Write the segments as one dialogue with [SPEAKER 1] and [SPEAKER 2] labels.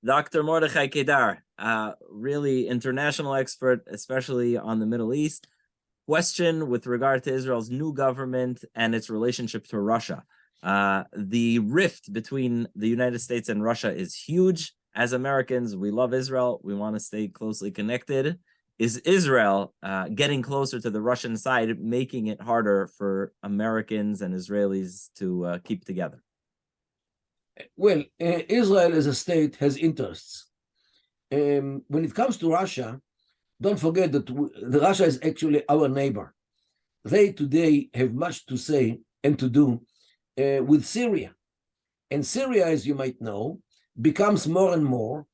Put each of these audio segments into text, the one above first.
[SPEAKER 1] Dr. Mordechai Kedar, really international expert, especially on the Middle East. Question with regard to Israel's new government and its relationship to Russia. The rift between the United States and Russia is huge. As Americans, we love Israel. We want to stay closely connected. Is Israel getting closer to the Russian side, making it harder for Americans and Israelis to keep together?
[SPEAKER 2] Well, Israel as a state has interests. When it comes to Russia, don't forget that Russia is actually our neighbor. They today have much to say and to do with Syria. And Syria, as you might know, becomes more and more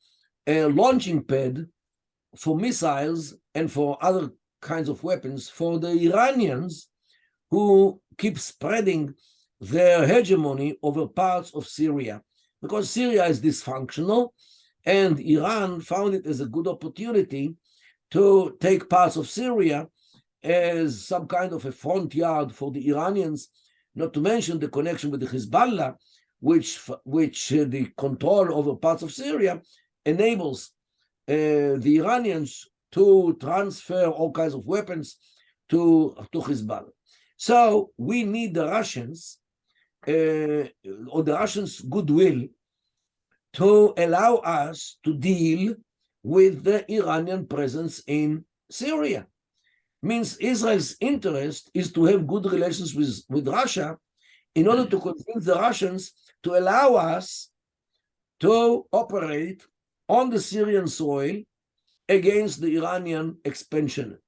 [SPEAKER 2] a launching pad for missiles and for other kinds of weapons for the Iranians, who keep spreading their hegemony over parts of Syria, because Syria is dysfunctional, and Iran found it as a good opportunity to take parts of Syria as some kind of a front yard for the Iranians, not to mention the connection with the Hezbollah, which the control over parts of Syria enables the Iranians to transfer all kinds of weapons to Hezbollah. So we need the Russians, or the Russians' goodwill, to allow us to deal with the Iranian presence in Syria. Means Israel's interest is to have good relations with Russia in order to convince the Russians to allow us to operate on the Syrian soil against the Iranian expansion.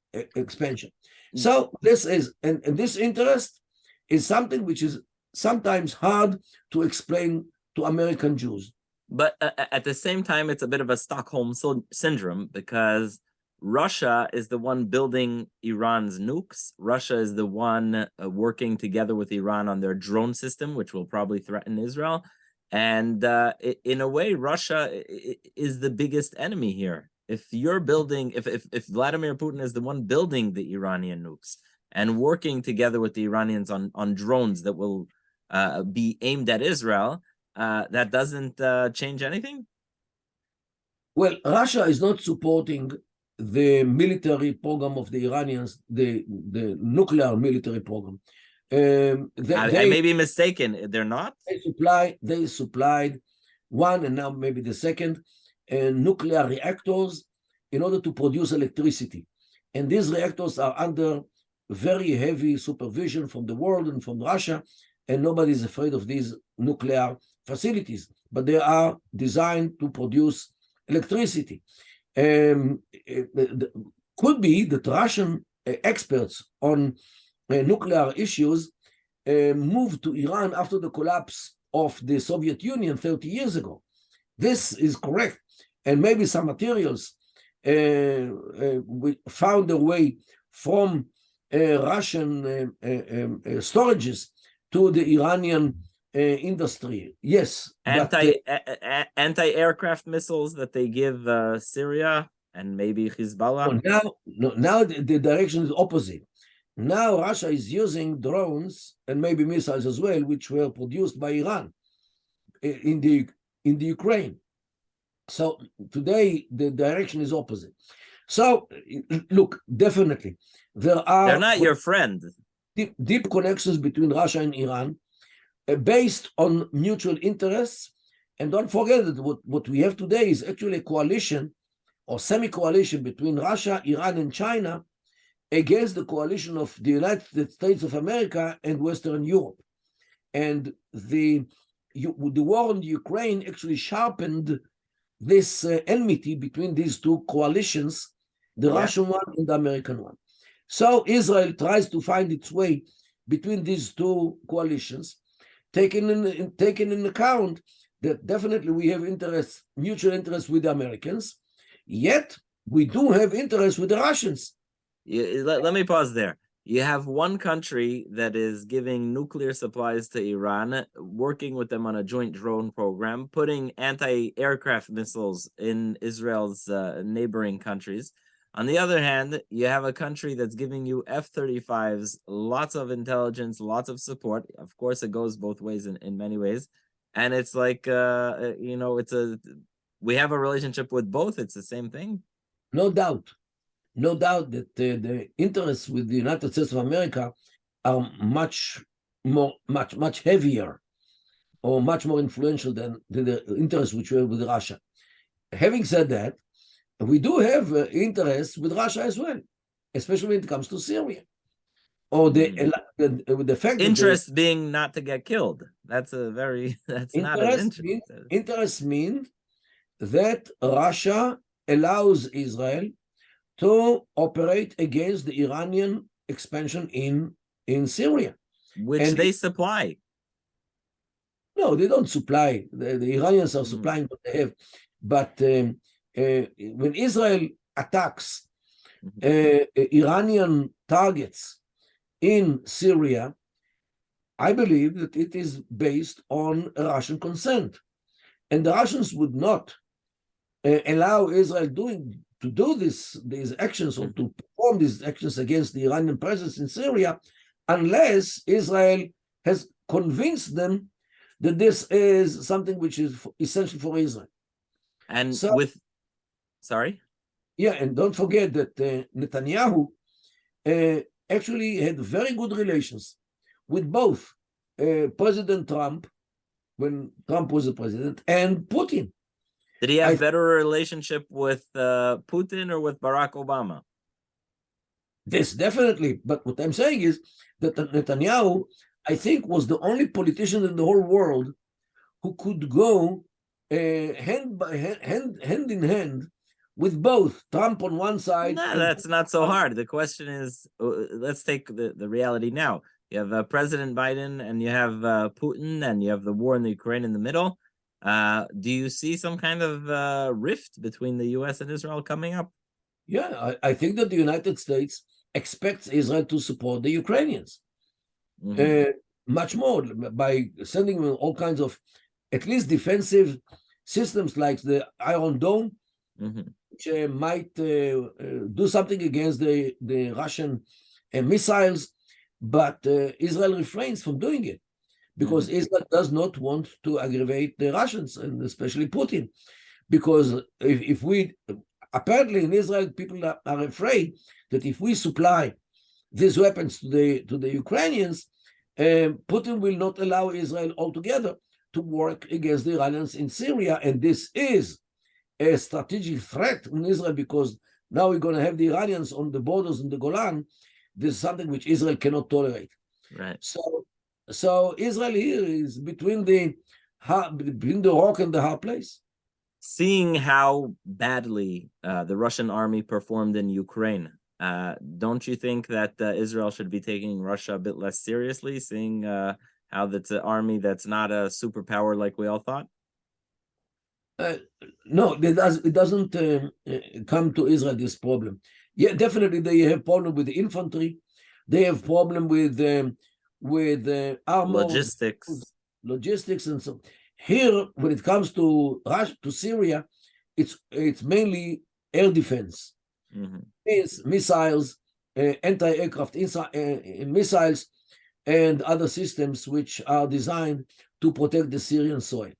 [SPEAKER 2] So this is, and this interest is something which is sometimes hard to explain to American Jews.
[SPEAKER 1] But at the same time, it's a bit of a Stockholm syndrome, because Russia is the one building Iran's nukes. Russia is the one working together with Iran on their drone system, which will probably threaten Israel. And in a way, Russia is the biggest enemy here. If you're building, if Vladimir Putin is the one building the Iranian nukes and working together with the Iranians on drones that will be aimed at Israel, that doesn't change anything?
[SPEAKER 2] Well, Russia is not supporting the military program of the Iranians, the nuclear military program.
[SPEAKER 1] I may be mistaken. They're not?
[SPEAKER 2] They supplied one, and now maybe the second, nuclear reactors in order to produce electricity. And these reactors are under very heavy supervision from the world and from Russia, and nobody is afraid of these nuclear facilities, but they are designed to produce electricity. Could be that Russian experts on nuclear issues moved to Iran after the collapse of the Soviet Union 30 years ago. This is correct. And maybe some materials found their way from Russian storages to the Iranian industry. Yes.
[SPEAKER 1] Anti-aircraft missiles that they give Syria and maybe Hezbollah?
[SPEAKER 2] Now the direction is opposite. Now Russia is using drones and maybe missiles as well, which were produced by Iran in the Ukraine. So today the direction is opposite. So look, definitely they're
[SPEAKER 1] not your friend.
[SPEAKER 2] Deep connections between Russia and Iran, based on mutual interests. And don't forget that what we have today is actually a coalition or semi-coalition between Russia, Iran, and China against the coalition of the United States of America and Western Europe. And the war in Ukraine actually sharpened this enmity between these two coalitions, the Russian one and the American one. So Israel tries to find its way between these two coalitions, taking in account that definitely we have mutual interests with the Americans, yet we do have interests with the Russians.
[SPEAKER 1] Let me pause there. You have one country that is giving nuclear supplies to Iran, working with them on a joint drone program, putting anti-aircraft missiles in Israel's neighboring countries. On the other hand, you have a country that's giving you F-35s, lots of intelligence, lots of support. Of course, it goes both ways in many ways. And it's like we have a relationship with both. It's the same thing.
[SPEAKER 2] No doubt. No doubt that the interests with the United States of America are much heavier or much more influential than the interests which we have with Russia. Having said that, we do have interests with Russia as well, especially when it comes to Syria. Or the fact that
[SPEAKER 1] interest being not to get killed. That's not an interest.
[SPEAKER 2] Interest means that Russia allows Israel to operate against the Iranian expansion in Syria.
[SPEAKER 1] Which they supply.
[SPEAKER 2] No, they don't supply. The Iranians are supplying what they have. But when Israel attacks Iranian targets in Syria, I believe that it is based on Russian consent. And the Russians would not allow Israel to do these actions or to perform these actions against the Iranian presence in Syria unless Israel has convinced them that this is something which is essential for Israel.
[SPEAKER 1] And sorry?
[SPEAKER 2] Yeah, and don't forget that Netanyahu actually had very good relations with both President Trump, when Trump was the president, and Putin.
[SPEAKER 1] Did he have better relationship with Putin or with Barack Obama?
[SPEAKER 2] This definitely. But what I'm saying is that Netanyahu, I think, was the only politician in the whole world who could go hand in hand with both Trump on one side.
[SPEAKER 1] No, that's not so hard. The question is, let's take the reality now. You have President Biden and you have Putin and you have the war in the Ukraine in the middle. Do you see some kind of rift between the U.S. and Israel coming up?
[SPEAKER 2] Yeah, I think that the United States expects Israel to support the Ukrainians much more by sending them all kinds of at least defensive systems like the Iron Dome, which might do something against the Russian missiles, but Israel refrains from doing it because Israel does not want to aggravate the Russians, and especially Putin. Because if we, apparently in Israel, people are afraid that if we supply these weapons to the Ukrainians, Putin will not allow Israel altogether to work against the Iranians in Syria. And this is a strategic threat in Israel because now we're going to have the Iranians on the borders in the Golan. This is something which Israel cannot tolerate.
[SPEAKER 1] Right.
[SPEAKER 2] So Israel here is between the rock and the hard place.
[SPEAKER 1] Seeing how badly the Russian army performed in Ukraine, don't you think that Israel should be taking Russia a bit less seriously, seeing how that's an army that's not a superpower like we all thought?
[SPEAKER 2] No, it doesn't come to Israel, this problem. Yeah, definitely they have problem with the infantry. They have problem with armor, logistics, and so. Here, when it comes to Russia, to Syria, it's mainly air defense. It's missiles, anti-aircraft missiles, and other systems which are designed to protect the Syrian soil.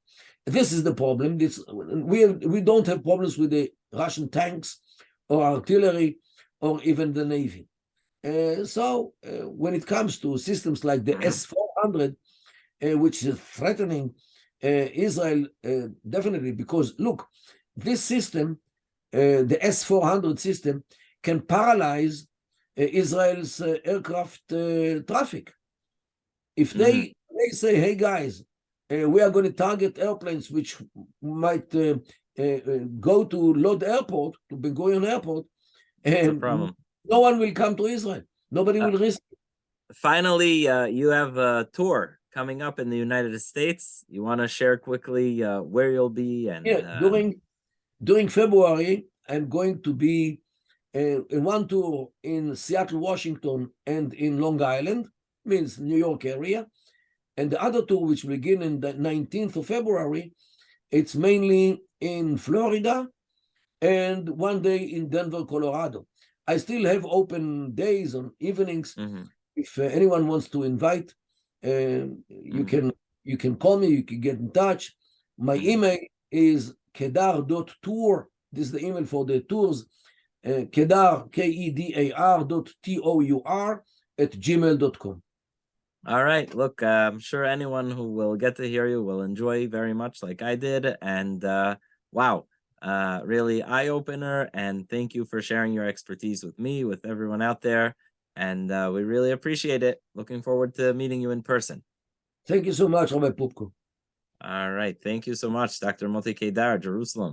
[SPEAKER 2] This is the problem. We don't have problems with the Russian tanks or artillery or even the Navy. So when it comes to systems like the S-400, which is threatening Israel, definitely, because look, this system, the S-400 system, can paralyze Israel's aircraft traffic. If they say, hey guys, we are going to target airplanes which might go to Lod Airport, to Ben Gurion Airport, and no one will come to Israel. Nobody will risk it.
[SPEAKER 1] Finally, you have a tour coming up in the United States. You want to share quickly where you'll be? And
[SPEAKER 2] during February, I'm going to be in one tour in Seattle, Washington, and in Long Island, means New York area. And the other tour, which will begin in the 19th of February, it's mainly in Florida and one day in Denver, Colorado. I still have open days on evenings. If anyone wants to invite, you can You can call me, you can get in touch. My email is kedar.tour. This is the email for the tours. Kedar, Kedar .tour @gmail.com.
[SPEAKER 1] All right. Look, I'm sure anyone who will get to hear you will enjoy very much like I did. And wow, really eye opener. And thank you for sharing your expertise with me, with everyone out there. And we really appreciate it. Looking forward to meeting you in person.
[SPEAKER 2] Thank you so much, Rabbi Pupko.
[SPEAKER 1] All right. Thank you so much, Dr. Mordechai Kedar, Jerusalem.